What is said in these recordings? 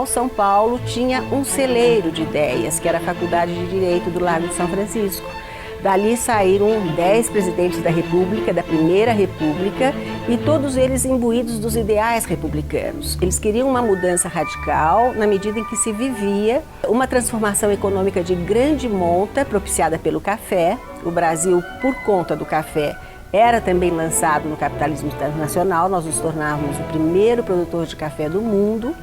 São Paulo tinha um celeiro de ideias, que era a Faculdade de Direito do Largo de São Francisco. Dali saíram 10 presidentes da República, da Primeira República, e todos eles imbuídos dos ideais republicanos. Eles queriam uma mudança radical na medida em que se vivia uma transformação econômica de grande monta, propiciada pelo café. O Brasil, por conta do café, era também lançado no capitalismo internacional. Nós nos tornávamos o primeiro produtor de café do mundo.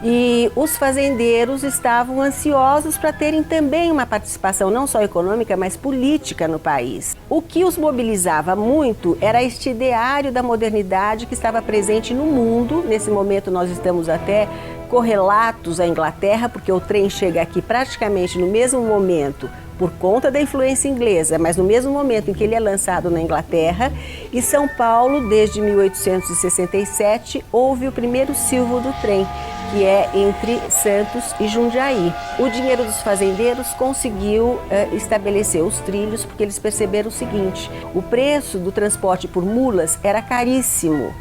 E os fazendeiros estavam ansiosos para terem também uma participação não só econômica, mas política no país. O que os mobilizava muito era este ideário da modernidade que estava presente no mundo. Nesse momento nós estamos até correlatos à Inglaterra, porque o trem chega aqui praticamente no mesmo momento, por conta da influência inglesa, mas no mesmo momento em que ele é lançado na Inglaterra. E São Paulo, desde 1867, houve o primeiro silvo do trem, que é entre Santos e Jundiaí. O dinheiro dos fazendeiros conseguiu estabelecer os trilhos, porque eles perceberam o seguinte: o preço do transporte por mulas era caríssimo.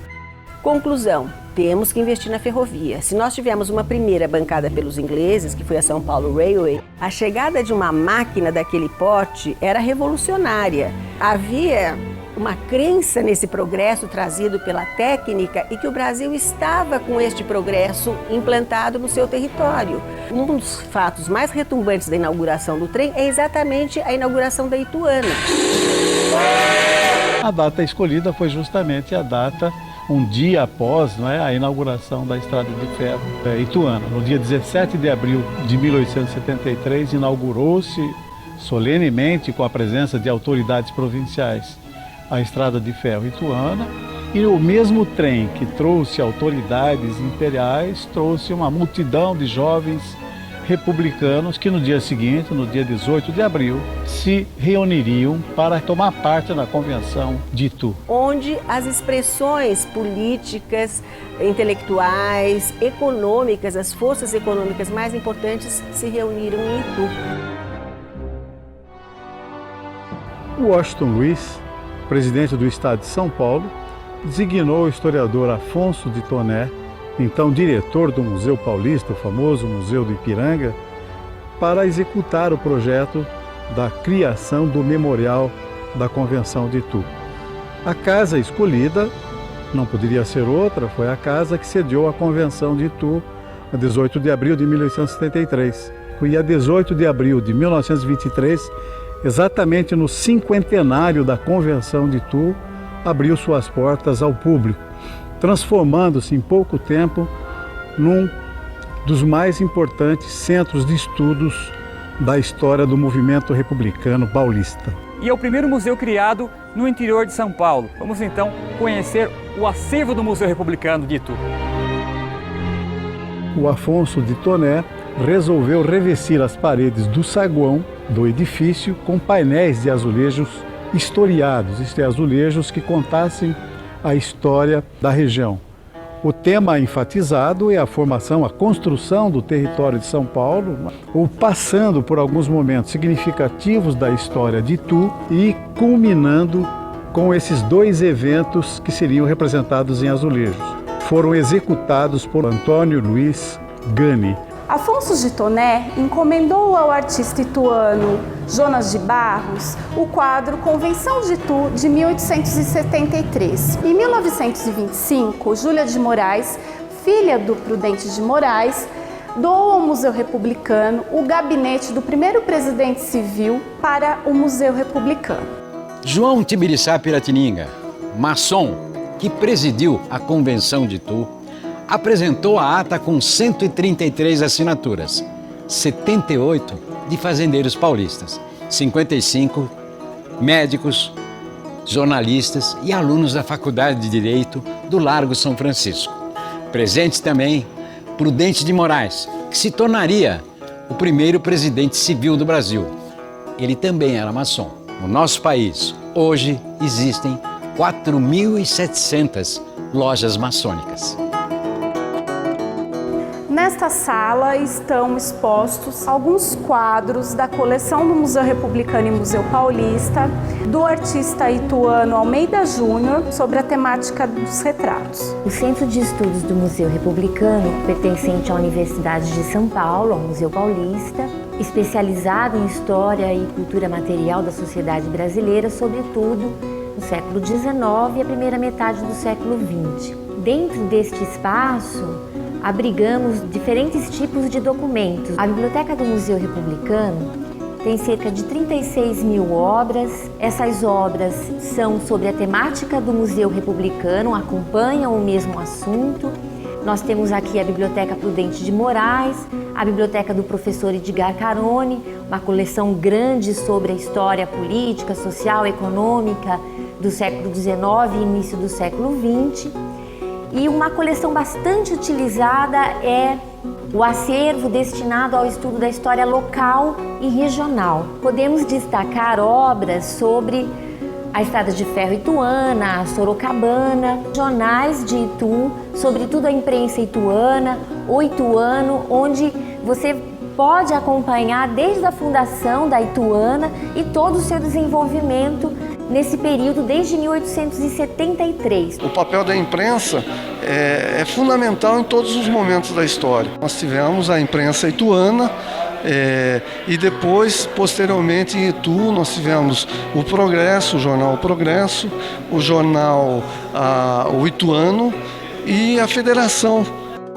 Conclusão: temos que investir na ferrovia. Se nós tivermos uma primeira bancada pelos ingleses, que foi a São Paulo Railway, a chegada de uma máquina daquele porte era revolucionária. Havia uma crença nesse progresso trazido pela técnica e que o Brasil estava com este progresso implantado no seu território. Um dos fatos mais retumbantes da inauguração do trem é exatamente a inauguração da Ituana. A data escolhida foi justamente a data um dia após, a inauguração da Estrada de Ferro Ituana. No dia 17 de abril de 1873, inaugurou-se solenemente, com a presença de autoridades provinciais, a Estrada de Ferro Ituana, e o mesmo trem que trouxe autoridades imperiais trouxe uma multidão de jovens republicanos que no dia seguinte, no dia 18 de abril, se reuniriam para tomar parte na Convenção de Itu, onde as expressões políticas, intelectuais, econômicas, as forças econômicas mais importantes se reuniram em Itu. Washington Luiz, presidente do Estado de São Paulo, designou o historiador Afonso de Toné, então diretor do Museu Paulista, o famoso Museu do Ipiranga, para executar o projeto da criação do Memorial da Convenção de Itu. A casa escolhida não poderia ser outra, foi a casa que sediou a Convenção de Itu, a 18 de abril de 1873. E a 18 de abril de 1923, exatamente no cinquentenário da Convenção de Itu, abriu suas portas ao público, transformando-se em pouco tempo num dos mais importantes centros de estudos da história do movimento republicano paulista. E é o primeiro museu criado no interior de São Paulo. Vamos então conhecer o acervo do Museu Republicano de Itu. O Afonso de Toné resolveu revestir as paredes do saguão do edifício com painéis de azulejos historiados, isto é, azulejos que contassem a história da região. O tema enfatizado é a formação, a construção do território de São Paulo, ou passando por alguns momentos significativos da história de Itu e culminando com esses dois eventos que seriam representados em azulejos. Foram executados por Antônio Luiz Gani. Afonso de Toné encomendou ao artista ituano Jonas de Barros o quadro Convenção de Itu, de 1873. Em 1925, Júlia de Moraes, filha do Prudente de Moraes, doou ao Museu Republicano o gabinete do primeiro presidente civil para o Museu Republicano. João Tibiriçá Piratininga, maçom que presidiu a Convenção de Itu, apresentou a ata com 133 assinaturas, 78 de fazendeiros paulistas, 55 médicos, jornalistas e alunos da Faculdade de Direito do Largo São Francisco. Presente também Prudente de Moraes, que se tornaria o primeiro presidente civil do Brasil. Ele também era maçom. No nosso país, hoje, existem 4.700 lojas maçônicas. Nesta sala estão expostos alguns quadros da coleção do Museu Republicano e Museu Paulista, do artista ituano Almeida Júnior, sobre a temática dos retratos. O Centro de Estudos do Museu Republicano, pertencente à Universidade de São Paulo, ao Museu Paulista, especializado em História e Cultura Material da Sociedade Brasileira, sobretudo no século XIX e a primeira metade do século XX. Dentro deste espaço, abrigamos diferentes tipos de documentos. A Biblioteca do Museu Republicano tem cerca de 36 mil obras. Essas obras são sobre a temática do Museu Republicano, acompanham o mesmo assunto. Nós temos aqui a Biblioteca Prudente de Moraes, a Biblioteca do Professor Edgar Carone, uma coleção grande sobre a história política, social, econômica do século XIX e início do século XX. E uma coleção bastante utilizada é o acervo destinado ao estudo da história local e regional. Podemos destacar obras sobre a Estrada de Ferro Ituana, a Sorocabana, jornais de Itu, sobretudo a imprensa ituana, o Ituano, onde você pode acompanhar desde a fundação da Ituana e todo o seu desenvolvimento nesse período desde 1873. O papel da imprensa é fundamental em todos os momentos da história. Nós tivemos a imprensa ituana e depois, posteriormente, em Itu, nós tivemos o Progresso, o jornal Progresso, o jornal o Ituano e a Federação.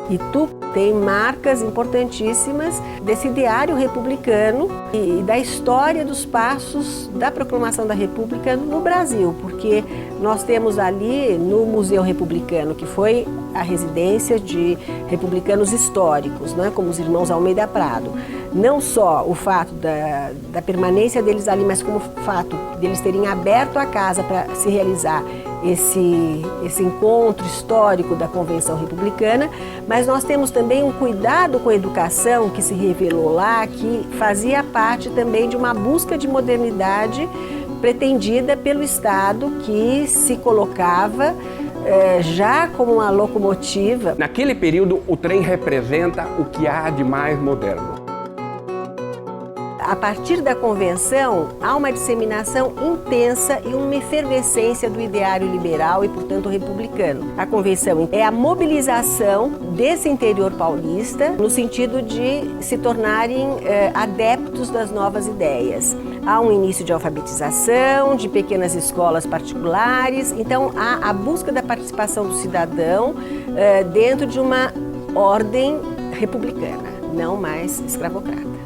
Itu tem marcas importantíssimas desse ideário republicano e da história dos passos da proclamação da República no Brasil, porque nós temos ali no Museu Republicano, que foi a residência de republicanos históricos, né, como os irmãos Almeida Prado, não só o fato da permanência deles ali, mas como o fato deles terem aberto a casa para se realizar esse encontro histórico da Convenção Republicana, mas nós temos também um cuidado com a educação que se revelou lá, que fazia parte também de uma busca de modernidade pretendida pelo Estado, que se colocava já como uma locomotiva. Naquele período, o trem representa o que há de mais moderno. A partir da convenção, há uma disseminação intensa e uma efervescência do ideário liberal e, portanto, republicano. A convenção é a mobilização desse interior paulista no sentido de se tornarem adeptos das novas ideias. Há um início de alfabetização, de pequenas escolas particulares, então há a busca da participação do cidadão dentro de uma ordem republicana, não mais escravocrata.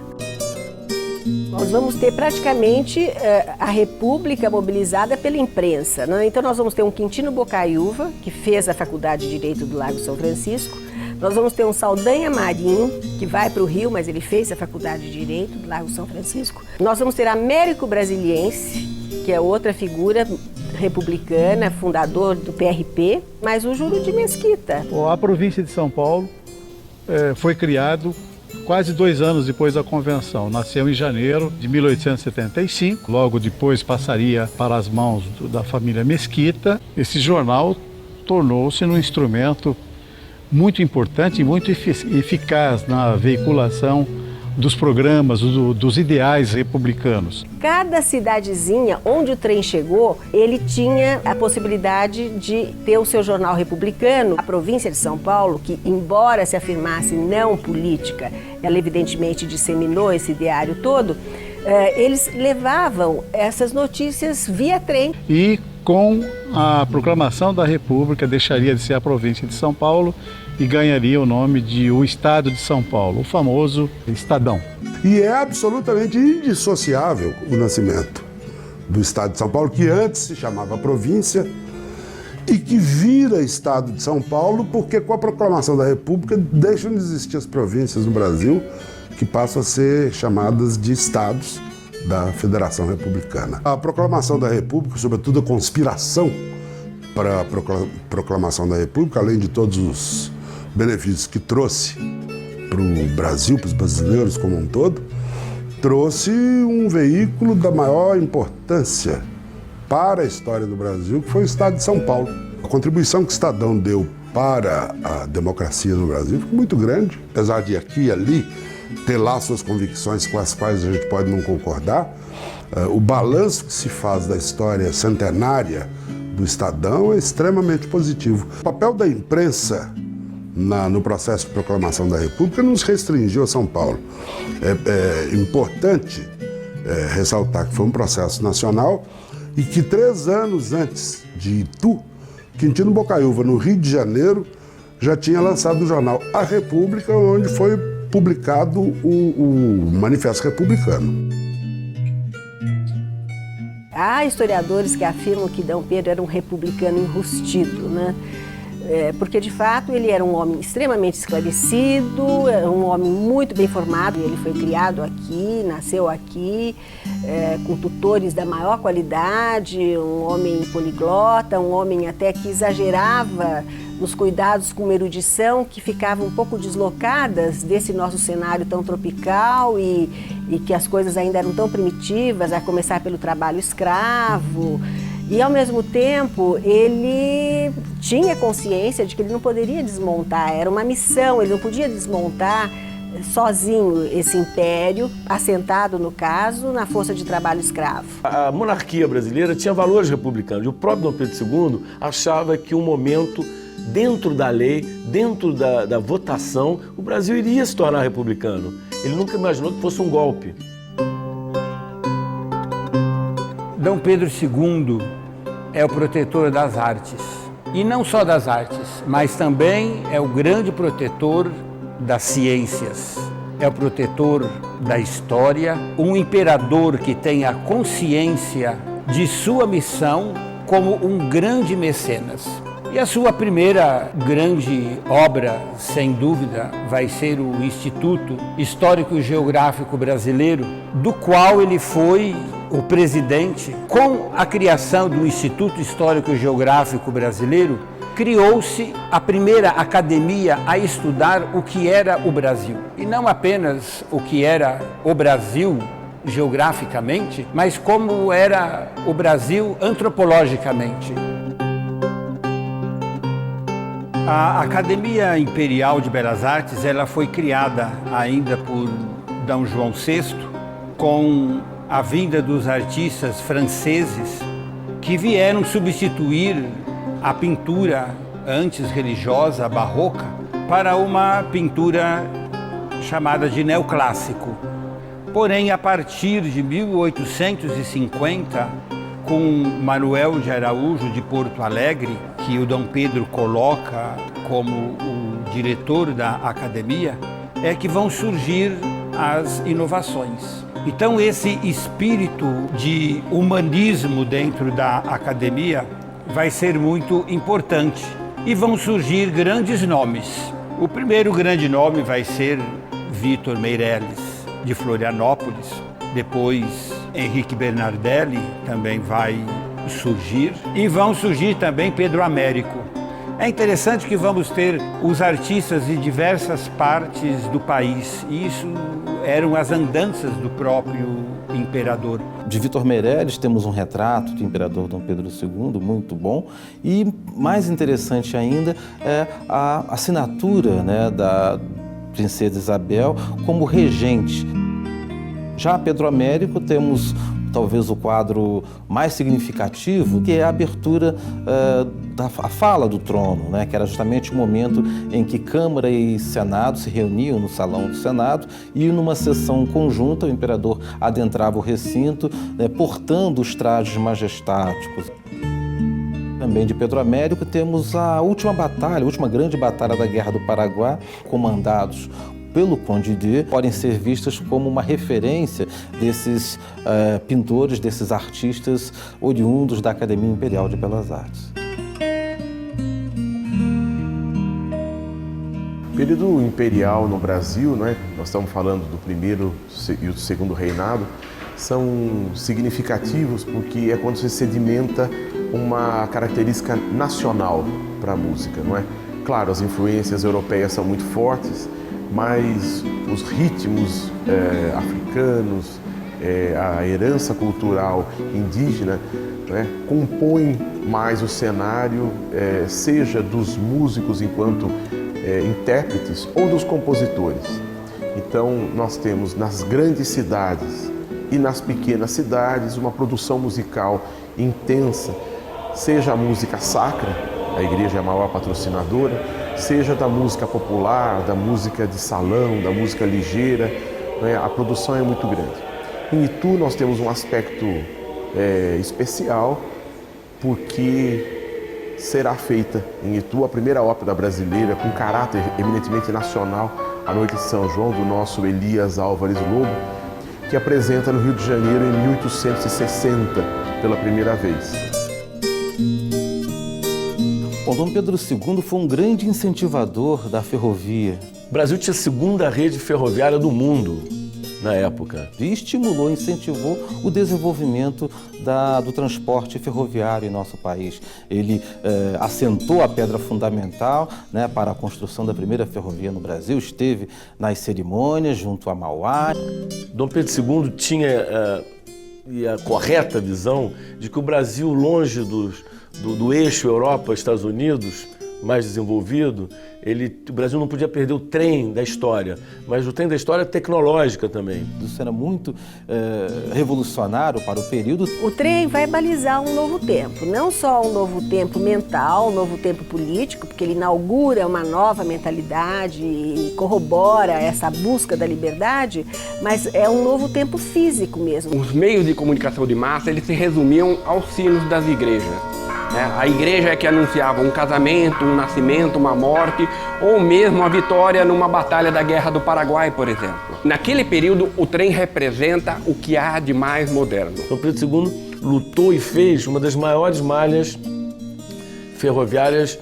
Nós vamos ter praticamente a República mobilizada pela imprensa, né? Então nós vamos ter um Quintino Bocaiúva, que fez a Faculdade de Direito do Largo São Francisco. Nós vamos ter um Saldanha Marinho, que vai para o Rio, mas ele fez a Faculdade de Direito do Largo São Francisco. Nós vamos ter Américo Brasiliense, que é outra figura republicana, fundador do PRP, mas o Júlio de Mesquita. A província de São Paulo foi criado quase 2 anos depois da convenção. Nasceu em janeiro de 1875, logo depois passaria para as mãos da família Mesquita. Esse jornal tornou-se um instrumento muito importante e muito eficaz na veiculação dos programas, dos ideais republicanos. Cada cidadezinha onde o trem chegou, ele tinha a possibilidade de ter o seu jornal republicano. A província de São Paulo, que embora se afirmasse não política, ela evidentemente disseminou esse ideário todo, eles levavam essas notícias via trem. E com a proclamação da República, deixaria de ser a província de São Paulo e ganharia o nome de o Estado de São Paulo, o famoso Estadão. E é absolutamente indissociável o nascimento do Estado de São Paulo, que antes se chamava província e que vira Estado de São Paulo, porque com a proclamação da República deixam de existir as províncias no Brasil, que passam a ser chamadas de estados da Federação Republicana. A proclamação da República, sobretudo a conspiração para a proclamação da República, além de todos os benefícios que trouxe para o Brasil, para os brasileiros como um todo, trouxe um veículo da maior importância para a história do Brasil, que foi o Estado de São Paulo. A contribuição que o Estadão deu para a democracia no Brasil foi muito grande, apesar de aqui e ali ter lá suas convicções com as quais a gente pode não concordar. O balanço que se faz da história centenária do Estadão é extremamente positivo. O papel da imprensa no processo de proclamação da República não se restringiu a São Paulo. É importante ressaltar que foi um processo nacional e que 3 anos antes de Itu, Quintino Bocaiúva, no Rio de Janeiro, já tinha lançado o jornal A República, onde foi publicado o Manifesto Republicano. Há historiadores que afirmam que D. Pedro era um republicano enrustido, né? Porque, de fato, ele era um homem extremamente esclarecido, um homem muito bem formado. Ele foi criado aqui, nasceu aqui, com tutores da maior qualidade, um homem poliglota, um homem até que exagerava nos cuidados com uma erudição que ficava um pouco deslocadas desse nosso cenário tão tropical e que as coisas ainda eram tão primitivas, a começar pelo trabalho escravo. E, ao mesmo tempo, ele tinha consciência de que ele não poderia desmontar, era uma missão, ele não podia desmontar sozinho esse império, assentado, no caso, na força de trabalho escravo. A monarquia brasileira tinha valores republicanos e o próprio Dom Pedro II achava que um momento, dentro da lei, dentro da votação, o Brasil iria se tornar republicano. Ele nunca imaginou que fosse um golpe. Dom Pedro II é o protetor das artes. E não só das artes, mas também é o grande protetor das ciências. É o protetor da história, um imperador que tem a consciência de sua missão como um grande mecenas. E a sua primeira grande obra, sem dúvida, vai ser o Instituto Histórico e Geográfico Brasileiro, do qual ele foi o presidente. Com a criação do Instituto Histórico e Geográfico Brasileiro, criou-se a primeira academia a estudar o que era o Brasil. E não apenas o que era o Brasil geograficamente, mas como era o Brasil antropologicamente. A Academia Imperial de Belas Artes, ela foi criada ainda por D. João VI, com a vinda dos artistas franceses que vieram substituir a pintura antes religiosa, barroca, para uma pintura chamada de neoclássico. Porém, a partir de 1850, com Manuel de Araújo de Porto Alegre, que o Dom Pedro coloca como o diretor da academia, é que vão surgir as inovações. Então, esse espírito de humanismo dentro da academia vai ser muito importante e vão surgir grandes nomes. O primeiro grande nome vai ser Vitor Meirelles, de Florianópolis. Depois, Henrique Bernardelli também vai surgir. E vão surgir também Pedro Américo. É interessante que vamos ter os artistas de diversas partes do país. E isso eram as andanças do próprio imperador. De Vitor Meirelles temos um retrato do imperador Dom Pedro II, muito bom. E mais interessante ainda é a assinatura, né, Princesa Isabel como regente. Já Pedro Américo temos talvez o quadro mais significativo, que é a abertura da fala do trono, né? Que era justamente o momento em que Câmara e Senado se reuniam no Salão do Senado e numa sessão conjunta o imperador adentrava o recinto, né, portando os trajes majestáticos. Também de Pedro Américo temos a última grande batalha da Guerra do Paraguai, comandados pelo Conde de, podem ser vistas como uma referência desses pintores, desses artistas oriundos da Academia Imperial de Belas Artes. O período imperial no Brasil, né, nós estamos falando do primeiro e do segundo reinado, são significativos porque é quando se sedimenta uma característica nacional para a música, não é? Claro, as influências europeias são muito fortes, mas os ritmos africanos, a herança cultural indígena, né, compõem mais o cenário, seja dos músicos enquanto intérpretes ou dos compositores. Então, nós temos nas grandes cidades e nas pequenas cidades uma produção musical intensa, seja a música sacra, a igreja é a maior patrocinadora, seja da música popular, da música de salão, da música ligeira, né? A produção é muito grande. Em Itu nós temos um aspecto especial, porque será feita em Itu a primeira ópera brasileira com caráter eminentemente nacional, A Noite de São João, do nosso Elias Álvares Lobo, que apresenta no Rio de Janeiro em 1860 pela primeira vez. Bom, Dom Pedro II foi um grande incentivador da ferrovia. O Brasil tinha a segunda rede ferroviária do mundo na época. E estimulou, incentivou o desenvolvimento do transporte ferroviário em nosso país. Ele assentou a pedra fundamental, né, para a construção da primeira ferrovia no Brasil, esteve nas cerimônias junto a Mauá. Dom Pedro II tinha a correta visão de que o Brasil, longe do eixo Europa-Estados Unidos, mais desenvolvido, o Brasil não podia perder o trem da história, mas o trem da história tecnológica também. Isso era muito revolucionário para o período. O trem vai balizar um novo tempo, não só um novo tempo mental, um novo tempo político, porque ele inaugura uma nova mentalidade e corrobora essa busca da liberdade, mas é um novo tempo físico mesmo. Os meios de comunicação de massa, eles se resumiam aos sinos das igrejas. A igreja é que anunciava um casamento, um nascimento, uma morte, ou mesmo a vitória numa batalha da Guerra do Paraguai, por exemplo. Naquele período, o trem representa o que há de mais moderno. Dom Pedro II lutou e fez uma das maiores malhas ferroviárias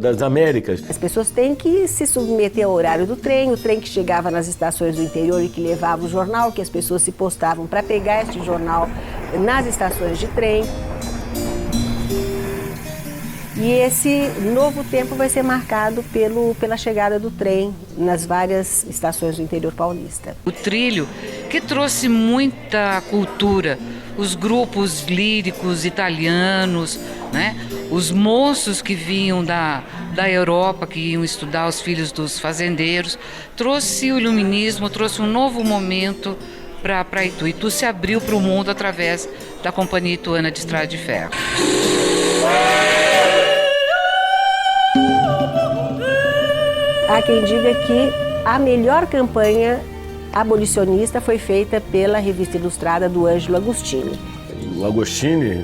das Américas. As pessoas têm que se submeter ao horário do trem, o trem que chegava nas estações do interior e que levava o jornal, que as pessoas se postavam para pegar este jornal nas estações de trem. E esse novo tempo vai ser marcado pela chegada do trem nas várias estações do interior paulista. O trilho, que trouxe muita cultura, os grupos líricos italianos, né? Os moços que vinham da Europa, que iam estudar os filhos dos fazendeiros, trouxe o iluminismo, trouxe um novo momento para Itu. Itu se abriu para o mundo através da Companhia Ituana de Estrada de Ferro. Há quem diga que a melhor campanha abolicionista foi feita pela revista ilustrada do Ângelo Agostini. O Agostini,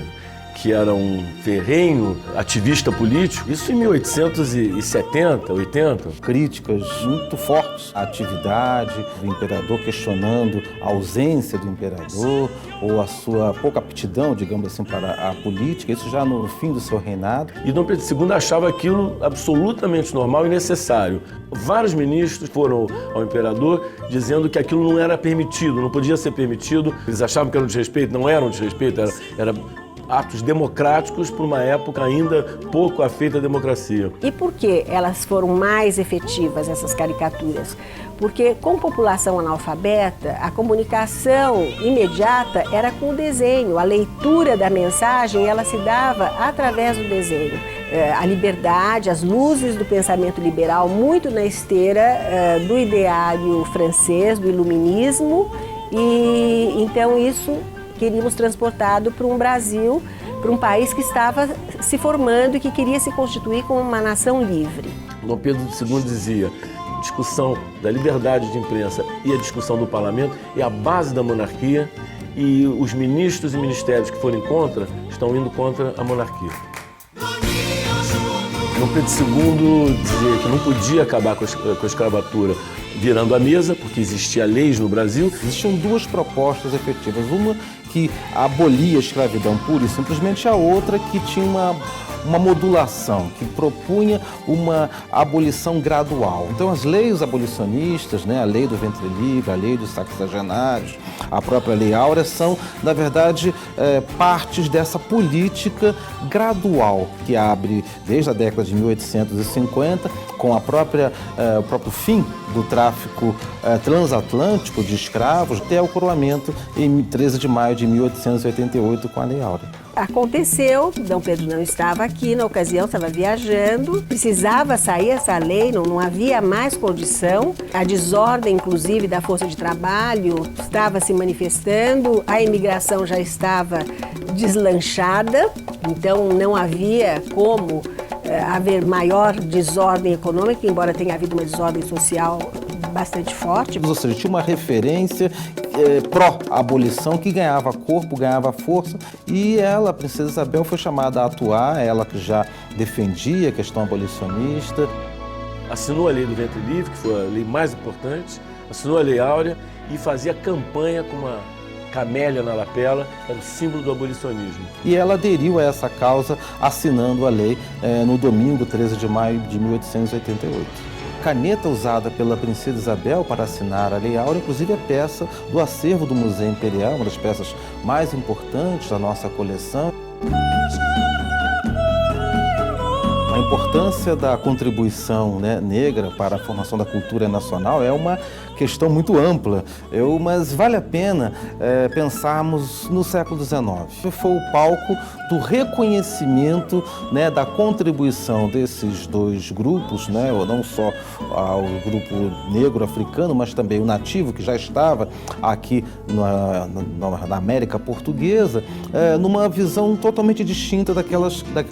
que era um ferrenho ativista político, isso em 1870, 80. Críticas muito fortes à atividade do imperador, questionando a ausência do imperador ou a sua pouca aptidão, digamos assim, para a política, isso já no fim do seu reinado. E Dom Pedro II achava aquilo absolutamente normal e necessário. Vários ministros foram ao imperador dizendo que aquilo não era permitido, não podia ser permitido. Eles achavam que era um desrespeito, não era um desrespeito, era atos democráticos para uma época ainda pouco afeita à democracia. E por que elas foram mais efetivas, essas caricaturas? Porque com população analfabeta, a comunicação imediata era com o desenho, a leitura da mensagem ela se dava através do desenho. A liberdade, as luzes do pensamento liberal, muito na esteira do ideário francês, do iluminismo, e então isso queríamos transportado para um Brasil, para um país que estava se formando e que queria se constituir como uma nação livre. Dom Pedro II dizia: discussão da liberdade de imprensa e a discussão do parlamento é a base da monarquia, e os ministros e ministérios que forem contra estão indo contra a monarquia. Dom Pedro II dizia que não podia acabar com a escravatura virando a mesa, porque existia leis no Brasil. Existiam duas propostas efetivas, uma que abolia a escravidão pura e simplesmente, a outra que tinha uma modulação, que propunha uma abolição gradual. Então as leis abolicionistas, né, a lei do ventre livre, a lei dos sexagenários, a própria Lei Áurea são, na verdade, partes dessa política gradual que abre desde a década de 1850, com o próprio fim do tráfico transatlântico de escravos, até o coroamento em 13 de maio de 1888 com a Lei Áurea. Aconteceu, Dom Pedro não estava aqui na ocasião, estava viajando, precisava sair essa lei, não havia mais condição, a desordem, inclusive, da força de trabalho estava se manifestando, a imigração já estava deslanchada, então não havia como haver maior desordem econômica, embora tenha havido uma desordem social bastante forte. Ou seja, tinha uma referência pró-abolição que ganhava corpo, ganhava força, e ela, a princesa Isabel, foi chamada a atuar, ela que já defendia a questão abolicionista. Assinou a Lei do Ventre Livre, que foi a lei mais importante, assinou a Lei Áurea e fazia campanha com uma camélia na lapela, era o símbolo do abolicionismo. E ela aderiu a essa causa assinando a lei no domingo 13 de maio de 1888. Caneta usada pela princesa Isabel para assinar a Lei Áurea, inclusive é peça do acervo do Museu Imperial, uma das peças mais importantes da nossa coleção. A importância da contribuição negra para a formação da cultura nacional é uma questão muito ampla, mas vale a pena pensarmos no século XIX. Foi o palco do reconhecimento da contribuição desses dois grupos, não só o grupo negro africano, mas também o nativo, que já estava aqui na América Portuguesa, numa visão totalmente distinta daquela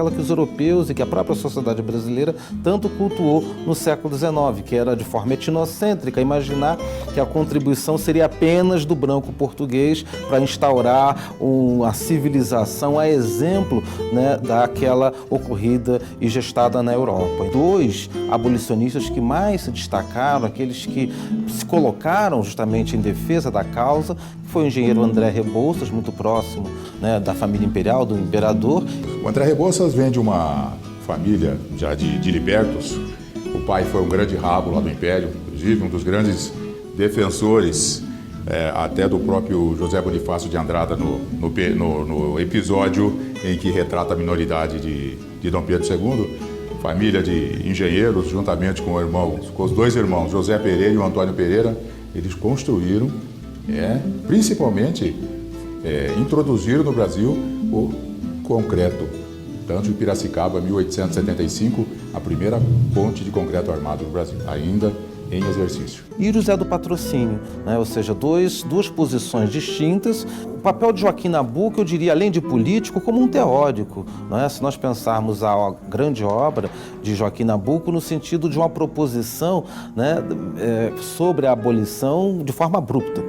que os europeus e que a própria sociedade brasileira tanto cultuou no século XIX, que era de forma etnocêntrica, imaginar que a contribuição seria apenas do branco português para instaurar uma civilização a exemplo daquela ocorrida e gestada na Europa. Dois abolicionistas que mais se destacaram, aqueles que se colocaram justamente em defesa da causa, foi o engenheiro André Rebouças, muito próximo da família imperial, do imperador. O André Rebouças vem de uma família já de libertos. O pai foi um grande rabo lá do Império, inclusive um dos grandes defensores até do próprio José Bonifácio de Andrada no episódio em que retrata a minoridade de Dom Pedro II. Família de engenheiros, juntamente com os dois irmãos, José Pereira e o Antônio Pereira, eles construíram, principalmente, introduziram no Brasil o concreto. Tanto em Piracicaba, 1875, a primeira ponte de concreto armado no Brasil, ainda em exercício. E José do Patrocínio, ou seja, duas posições distintas. O papel de Joaquim Nabuco, eu diria, além de político, como um teórico. Se nós pensarmos a grande obra de Joaquim Nabuco no sentido de uma proposição sobre a abolição de forma abrupta.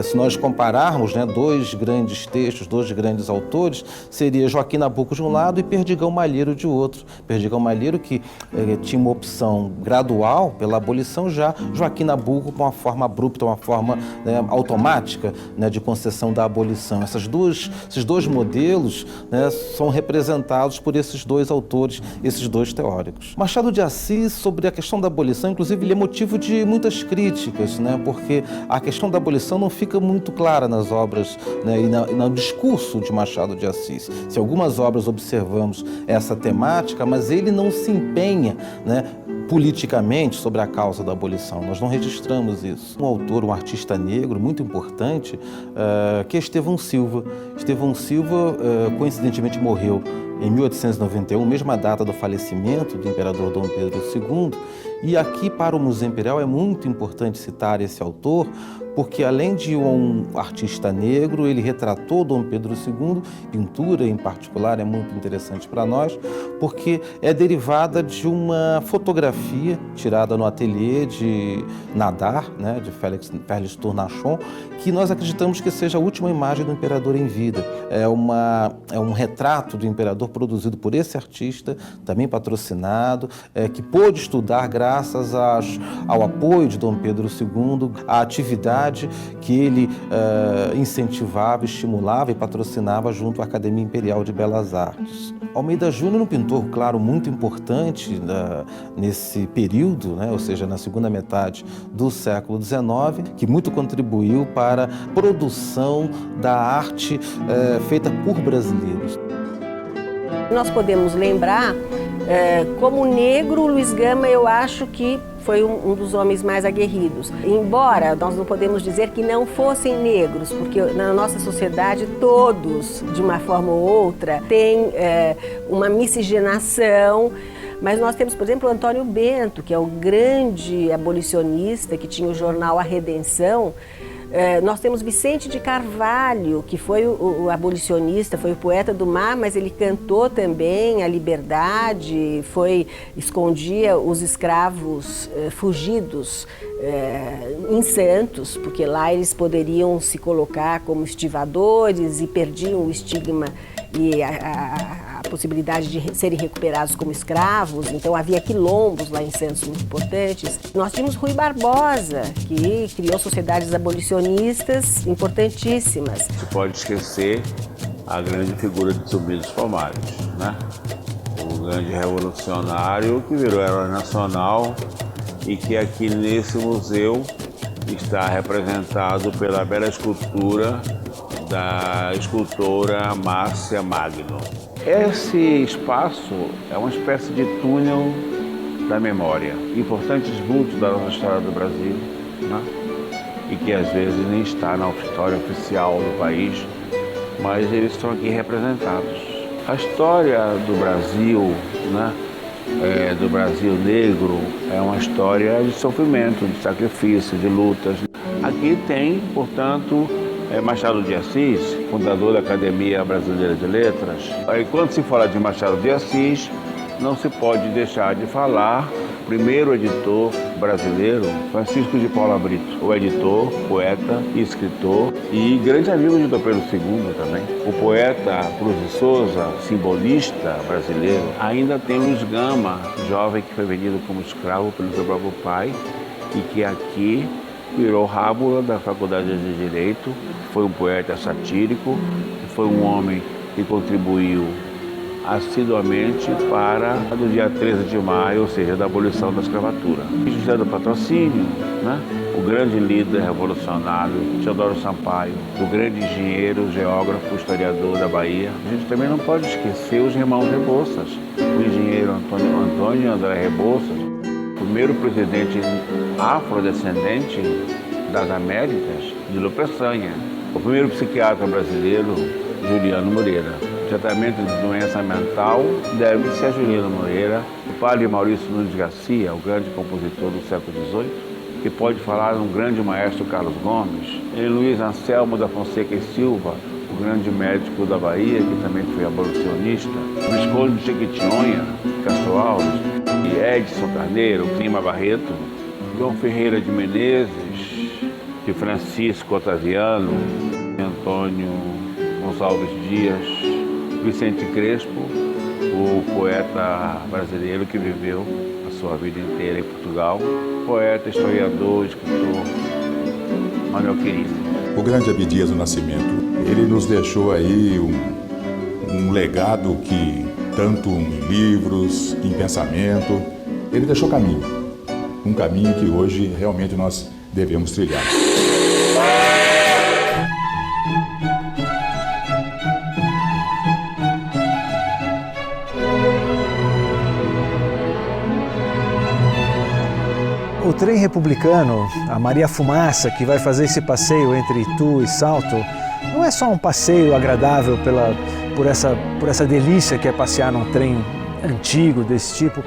Se nós compararmos dois grandes textos, dois grandes autores, seria Joaquim Nabuco de um lado e Perdigão Malheiro de outro. Perdigão Malheiro que tinha uma opção gradual pela abolição, já Joaquim Nabuco com uma forma abrupta, uma forma automática de concessão da abolição. Esses dois modelos, né, são representados por esses dois autores, esses dois teóricos. Machado de Assis, sobre a questão da abolição, inclusive, ele é motivo de muitas críticas, né, porque a questão da abolição não fica muito clara nas obras, né, e no discurso de Machado de Assis. Se algumas obras observamos essa temática, mas ele não se empenha, né, politicamente sobre a causa da abolição. Nós não registramos isso. Um autor, um artista negro muito importante, que é Estevão Silva. Estevão Silva, coincidentemente, morreu em 1891, mesma data do falecimento do imperador Dom Pedro II. E aqui, para o Museu Imperial, é muito importante citar esse autor, porque além de um artista negro, ele retratou Dom Pedro II, pintura em particular é muito interessante para nós, porque é derivada de uma fotografia tirada no ateliê de Nadar, né, de Félix Tournachon, que nós acreditamos que seja a última imagem do imperador em vida. É um retrato do imperador produzido por esse artista, também patrocinado, que pôde estudar graças ao apoio de Dom Pedro II, a atividade que ele incentivava, estimulava e patrocinava junto à Academia Imperial de Belas Artes. Almeida Júnior, um pintor, claro, muito importante nesse período, né, ou seja, na segunda metade do século XIX, que muito contribuiu para a produção da arte feita por brasileiros. Nós podemos lembrar, como negro, Luiz Gama, eu acho que foi um dos homens mais aguerridos. Embora nós não podemos dizer que não fossem negros, porque na nossa sociedade todos, de uma forma ou outra, têm uma miscigenação. Mas nós temos, por exemplo, o Antônio Bento, que é o grande abolicionista, que tinha o jornal A Redenção. Nós temos Vicente de Carvalho, que foi o abolicionista, foi o poeta do mar, mas ele cantou também a liberdade, escondia os escravos fugidos em Santos, porque lá eles poderiam se colocar como estivadores e perdiam o estigma e a possibilidade de serem recuperados como escravos. Então havia quilombos lá em Santos muito importantes. Nós tínhamos Rui Barbosa, que criou sociedades abolicionistas importantíssimas. Você pode esquecer a grande figura de Zumbi dos Palmares, né? O grande revolucionário que virou herói nacional e que aqui nesse museu está representado pela bela escultura da escultora Márcia Magno. Esse espaço é uma espécie de túnel da memória. Importantes vultos da nossa história do Brasil, né? E que às vezes nem está na história oficial do país, mas eles estão aqui representados. A história do Brasil, né? Do Brasil negro, é uma história de sofrimento, de sacrifício, de lutas. Aqui tem, portanto, Machado de Assis, fundador da Academia Brasileira de Letras. Aí, quando se fala de Machado de Assis, não se pode deixar de falar o primeiro editor brasileiro, Francisco de Paula Brito, o editor, poeta e escritor e grande amigo de Dom Pedro II também. O poeta Cruz de Souza, simbolista brasileiro. Ainda tem Luiz Gama, jovem que foi vendido como escravo pelo seu próprio pai e que aqui virou rábula da Faculdade de Direito, foi um poeta satírico, foi um homem que contribuiu assiduamente para o dia 13 de maio, ou seja, da abolição da escravatura. José do Patrocínio, né? O grande líder revolucionário, Teodoro Sampaio, o grande engenheiro, geógrafo, historiador da Bahia. A gente também não pode esquecer os irmãos Rebouças, o engenheiro Antônio André Rebouças, primeiro presidente afrodescendente das Américas, de Peçanha. O primeiro psiquiatra brasileiro, Juliano Moreira. O tratamento de doença mental deve-se a Juliano Moreira. O padre Maurício Nunes Garcia, o grande compositor do século XVIII, que pode falar um grande maestro Carlos Gomes. E Luiz Anselmo da Fonseca e Silva, o grande médico da Bahia, que também foi abolicionista. O Visconde de Jequitinhonha, Castro Alves, e Edson Carneiro, Clima Barreto, João Ferreira de Menezes, de Francisco Otaviano, Antônio Gonçalves Dias, Vicente Crespo, o poeta brasileiro que viveu a sua vida inteira em Portugal, poeta, historiador, escritor, Manuel Quirino. O grande Abdias do Nascimento ele nos deixou aí um legado que, tanto em livros, em pensamento, ele deixou caminho. Um caminho que hoje realmente nós devemos trilhar. O trem republicano, a Maria Fumaça, que vai fazer esse passeio entre Itu e Salto, não é só um passeio agradável por essa delícia que é passear num trem antigo desse tipo,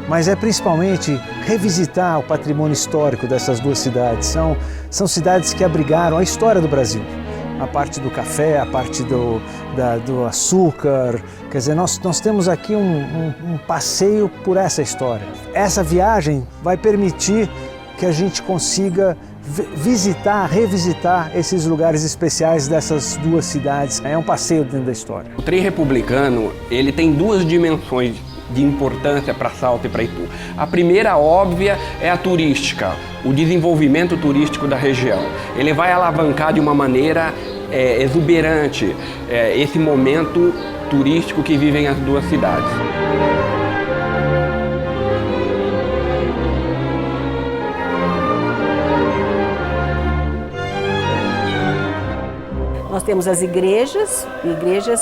mas é principalmente revisitar o patrimônio histórico dessas duas cidades. São cidades que abrigaram a história do Brasil. A parte do café, a parte do açúcar. Quer dizer, nós temos aqui um passeio por essa história. Essa viagem vai permitir que a gente consiga revisitar esses lugares especiais dessas duas cidades. É um passeio dentro da história. O trem republicano, ele tem duas dimensões de importância para Salto e para Itu. A primeira, óbvia, é a turística, o desenvolvimento turístico da região. Ele vai alavancar de uma maneira exuberante esse momento turístico que vivem as duas cidades. Nós temos as igrejas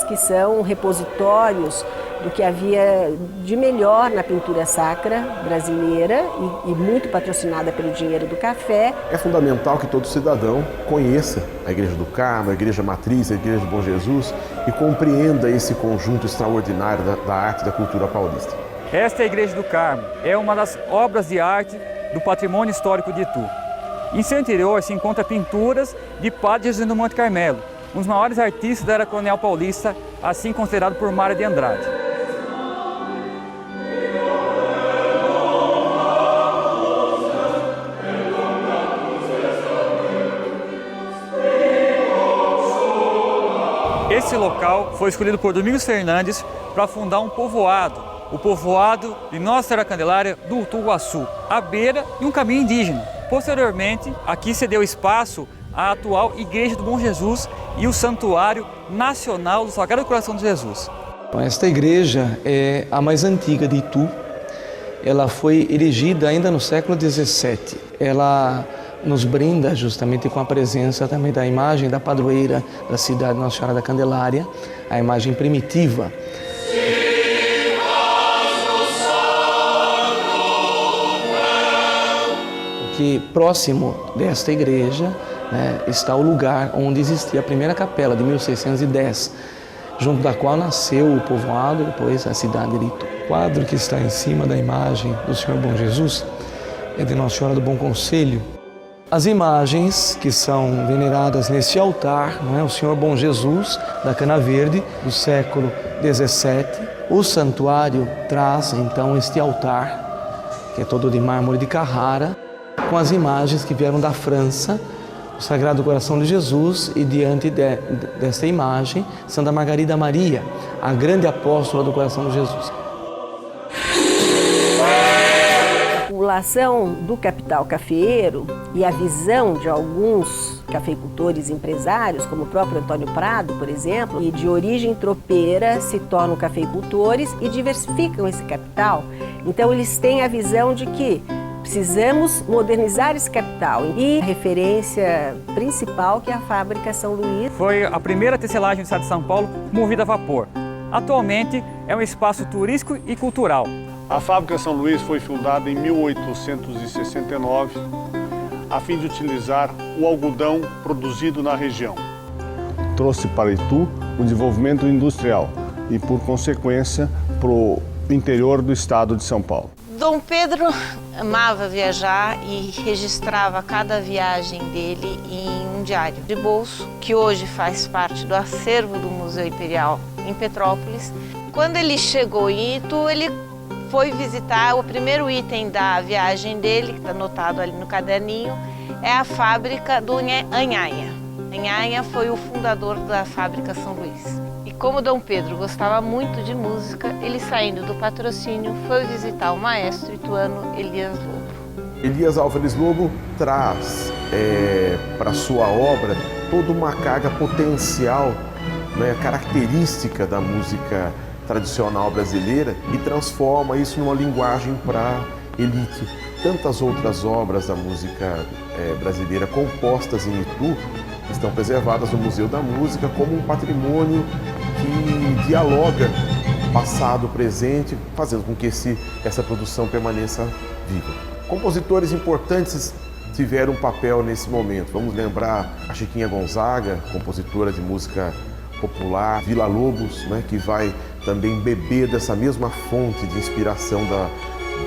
que são repositórios do que havia de melhor na pintura sacra brasileira e muito patrocinada pelo dinheiro do café. É fundamental que todo cidadão conheça a Igreja do Carmo, a Igreja Matriz, a Igreja do Bom Jesus e compreenda esse conjunto extraordinário da arte e da cultura paulista. Esta é a Igreja do Carmo, é uma das obras de arte do patrimônio histórico de Itu. Em seu interior se encontram pinturas de Padre Jesus do Monte Carmelo, um dos maiores artistas da era colonial paulista, assim considerado por Mário de Andrade. Esse local foi escolhido por Domingos Fernandes para fundar um povoado, o povoado de Nossa Senhora Candelária do Utuguaçu, à beira de um caminho indígena. Posteriormente, aqui cedeu espaço à atual Igreja do Bom Jesus e o Santuário Nacional do Sagrado Coração de Jesus. Esta igreja é a mais antiga de Itu. Ela foi erigida ainda no século XVII. Ela nos brinda justamente com a presença também da imagem da padroeira da cidade Nossa Senhora da Candelária, a imagem primitiva. Que próximo desta igreja, está o lugar onde existia a primeira capela, de 1610, junto da qual nasceu o povoado, depois a cidade de Itu. O quadro que está em cima da imagem do Senhor Bom Jesus é de Nossa Senhora do Bom Conselho. As imagens que são veneradas neste altar, o Senhor Bom Jesus, da Cana Verde, do século XVII. O santuário traz, então, este altar, que é todo de mármore de Carrara, com as imagens que vieram da França, o Sagrado Coração de Jesus e diante desta imagem, Santa Margarida Maria, a grande apóstola do Coração de Jesus. A acumulação do capital cafeeiro e a visão de alguns cafeicultores empresários, como o próprio Antônio Prado, por exemplo, e de origem tropeira se tornam cafeicultores e diversificam esse capital. Então eles têm a visão de que precisamos modernizar esse capital. E a referência principal que é a fábrica São Luís. Foi a primeira tecelagem do estado de São Paulo movida a vapor. Atualmente é um espaço turístico e cultural. A fábrica São Luís foi fundada em 1869 a fim de utilizar o algodão produzido na região. Trouxe para Itu o desenvolvimento industrial e, por consequência, para o interior do estado de São Paulo. Dom Pedro amava viajar e registrava cada viagem dele em um diário de bolso, que hoje faz parte do acervo do Museu Imperial em Petrópolis. Quando ele chegou em Itu, ele foi visitar o primeiro item da viagem dele, que está anotado ali no caderninho, é a fábrica do Anhanha. Anhanha foi o fundador da fábrica São Luís. E como Dom Pedro gostava muito de música, ele, saindo do patrocínio, foi visitar o maestro ituano Elias Lobo. Elias Álvares Lobo traz para sua obra toda uma carga potencial, né, característica da música tradicional brasileira e transforma isso numa linguagem para elite. Tantas outras obras da música brasileira compostas em Itu estão preservadas no Museu da Música como um patrimônio que dialoga passado, presente, fazendo com que essa produção permaneça viva. Compositores importantes tiveram um papel nesse momento. Vamos lembrar a Chiquinha Gonzaga, compositora de música popular, Vila Lobos, né, que vai também beber dessa mesma fonte de inspiração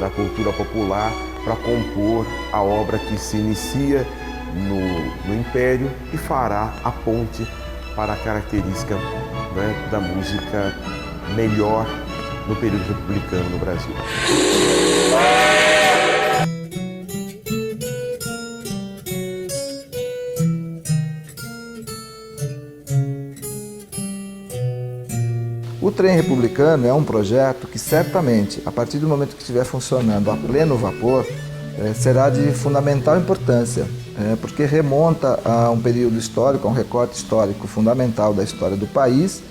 da cultura popular para compor a obra que se inicia no Império e fará a ponte para a característica, né, da música melhor no período republicano no Brasil. O Trem Republicano é um projeto que certamente, a partir do momento que estiver funcionando a pleno vapor, será de fundamental importância, porque remonta a um período histórico, a um recorte histórico fundamental da história do país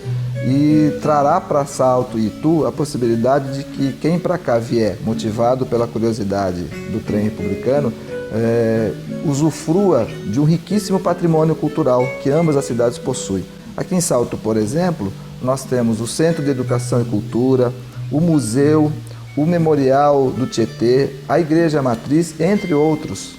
e trará para Salto e Itu a possibilidade de que quem para cá vier, motivado pela curiosidade do Trem Republicano, usufrua de um riquíssimo patrimônio cultural que ambas as cidades possuem. Aqui em Salto, por exemplo, nós temos o Centro de Educação e Cultura, o Museu, o Memorial do Tietê, a Igreja Matriz, entre outros.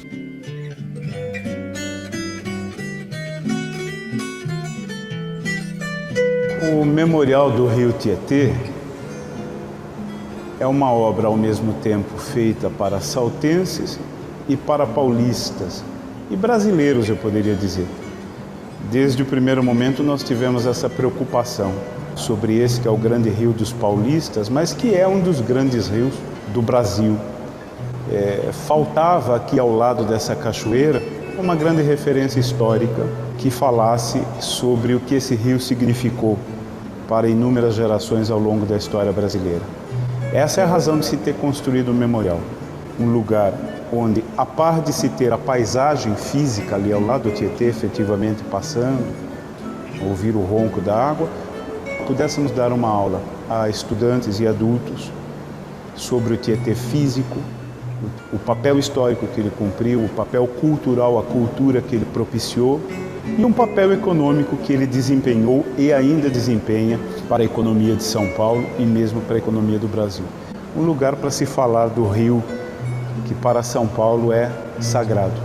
O Memorial do Rio Tietê é uma obra ao mesmo tempo feita para saltenses e para paulistas e brasileiros, eu poderia dizer. Desde o primeiro momento nós tivemos essa preocupação sobre esse que é o grande rio dos paulistas, mas que é um dos grandes rios do Brasil. Faltava aqui ao lado dessa cachoeira uma grande referência histórica que falasse sobre o que esse rio significou para inúmeras gerações ao longo da história brasileira. Essa é a razão de se ter construído o memorial. Um lugar onde, a par de se ter a paisagem física ali ao lado do Tietê efetivamente passando, ouvir o ronco da água, pudéssemos dar uma aula a estudantes e adultos sobre o Tietê físico, o papel histórico que ele cumpriu, o papel cultural, a cultura que ele propiciou e um papel econômico que ele desempenhou e ainda desempenha para a economia de São Paulo e mesmo para a economia do Brasil. Um lugar para se falar do rio que para São Paulo é sagrado.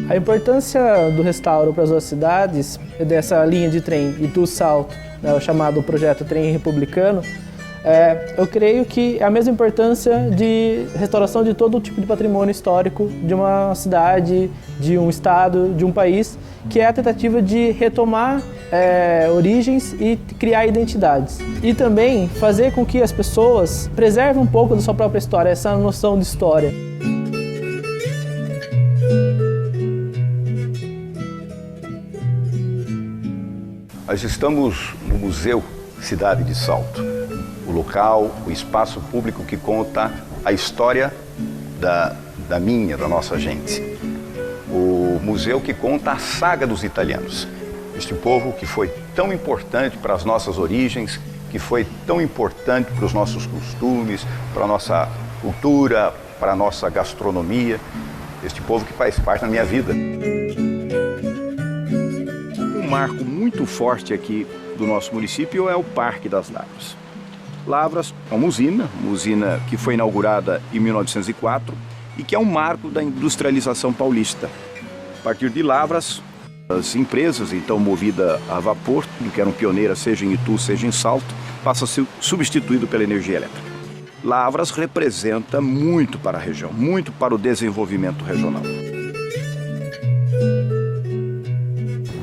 A importância do restauro para as duas cidades, dessa linha de trem Itu-Salto, o chamado projeto Trem Republicano, eu creio que é a mesma importância de restauração de todo tipo de patrimônio histórico de uma cidade, de um estado, de um país, que é a tentativa de retomar origens e criar identidades. E também fazer com que as pessoas preservem um pouco da sua própria história, essa noção de história. Nós estamos no Museu Cidade de Salto, o local, o espaço público que conta a história da nossa gente. O museu que conta a saga dos italianos, este povo que foi tão importante para as nossas origens, que foi tão importante para os nossos costumes, para a nossa cultura, para a nossa gastronomia, este povo que faz parte da minha vida. Um marco muito forte aqui do nosso município é o Parque das Lavras. Lavras é uma usina que foi inaugurada em 1904 e que é um marco da industrialização paulista. A partir de Lavras, as empresas, então movidas a vapor, que eram pioneiras seja em Itu, seja em Salto, passam a ser substituído pela energia elétrica. Lavras representa muito para a região, muito para o desenvolvimento regional.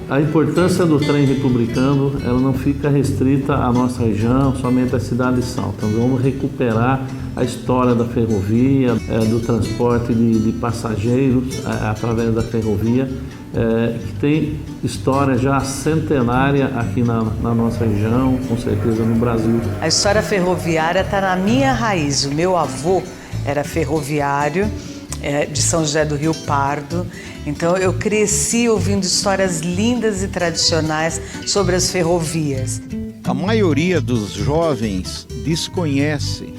A importância do trem republicano, ela não fica restrita à nossa região, somente à cidade de Salto. Então, vamos recuperar a história da ferrovia, do transporte de passageiros através da ferrovia, que tem história já centenária aqui na nossa região, com certeza no Brasil. A história ferroviária está na minha raiz. O meu avô era ferroviário de São José do Rio Pardo. Então eu cresci ouvindo histórias lindas e tradicionais sobre as ferrovias. A maioria dos jovens desconhece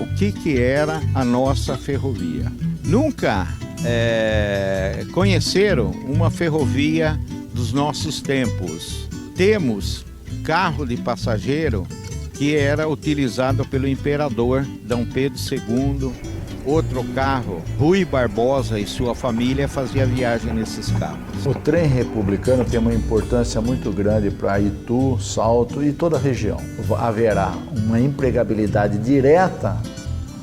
o que era a nossa ferrovia. Nunca conheceram uma ferrovia dos nossos tempos. Temos carro de passageiro que era utilizado pelo imperador Dom Pedro II. Outro carro, Rui Barbosa e sua família fazia viagem nesses carros. O trem republicano tem uma importância muito grande para Itu, Salto e toda a região. Haverá uma empregabilidade direta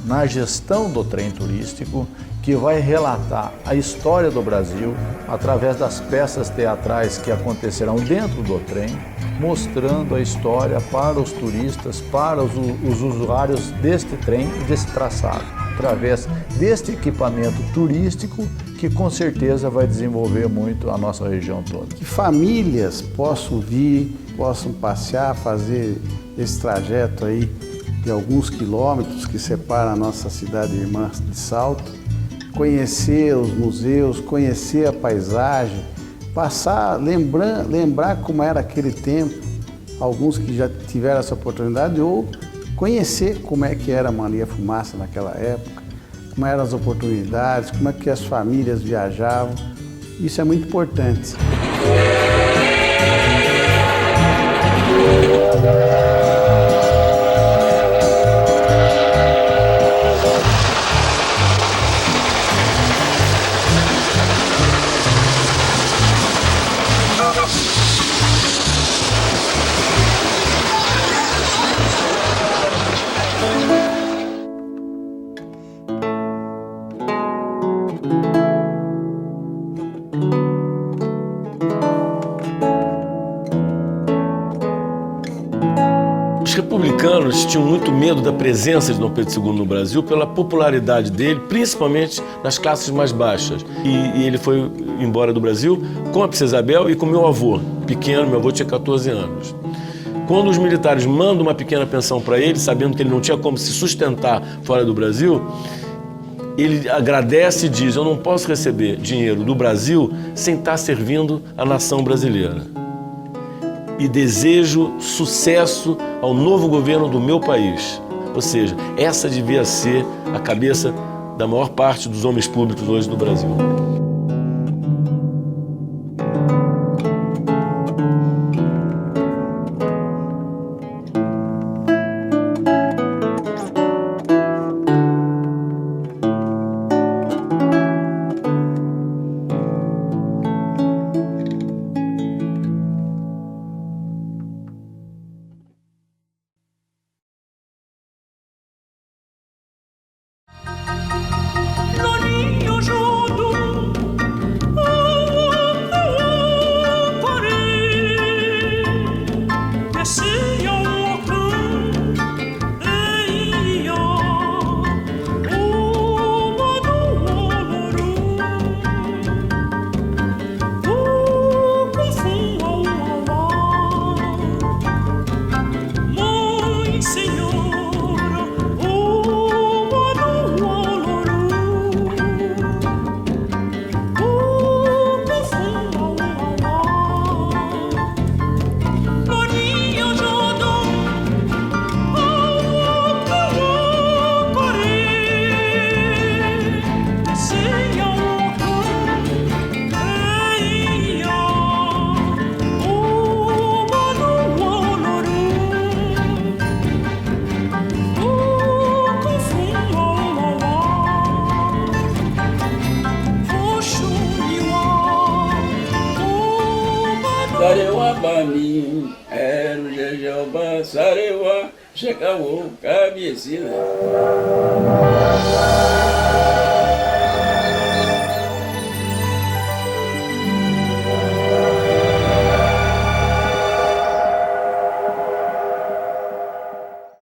na gestão do trem turístico que vai relatar a história do Brasil através das peças teatrais que acontecerão dentro do trem, mostrando a história para os turistas, para os usuários deste trem e desse traçado, através deste equipamento turístico que com certeza vai desenvolver muito a nossa região toda. Que famílias possam vir, possam passear, fazer esse trajeto aí de alguns quilômetros que separa a nossa cidade irmã de Salto, conhecer os museus, conhecer a paisagem, passar, lembrar como era aquele tempo, alguns que já tiveram essa oportunidade, ou conhecer como é que era a Maria Fumaça naquela época, como eram as oportunidades, como é que as famílias viajavam. Isso é muito importante. Os republicanos tinham muito medo da presença de Dom Pedro II no Brasil pela popularidade dele, principalmente nas classes mais baixas. E ele foi embora do Brasil com a princesa Isabel e com meu avô, pequeno, meu avô tinha 14 anos. Quando os militares mandam uma pequena pensão para ele, sabendo que ele não tinha como se sustentar fora do Brasil, ele agradece e diz: eu não posso receber dinheiro do Brasil sem estar servindo a nação brasileira. E desejo sucesso ao novo governo do meu país. Ou seja, essa devia ser a cabeça da maior parte dos homens públicos hoje do Brasil. Sarewa, Chekawo, Kabiesina.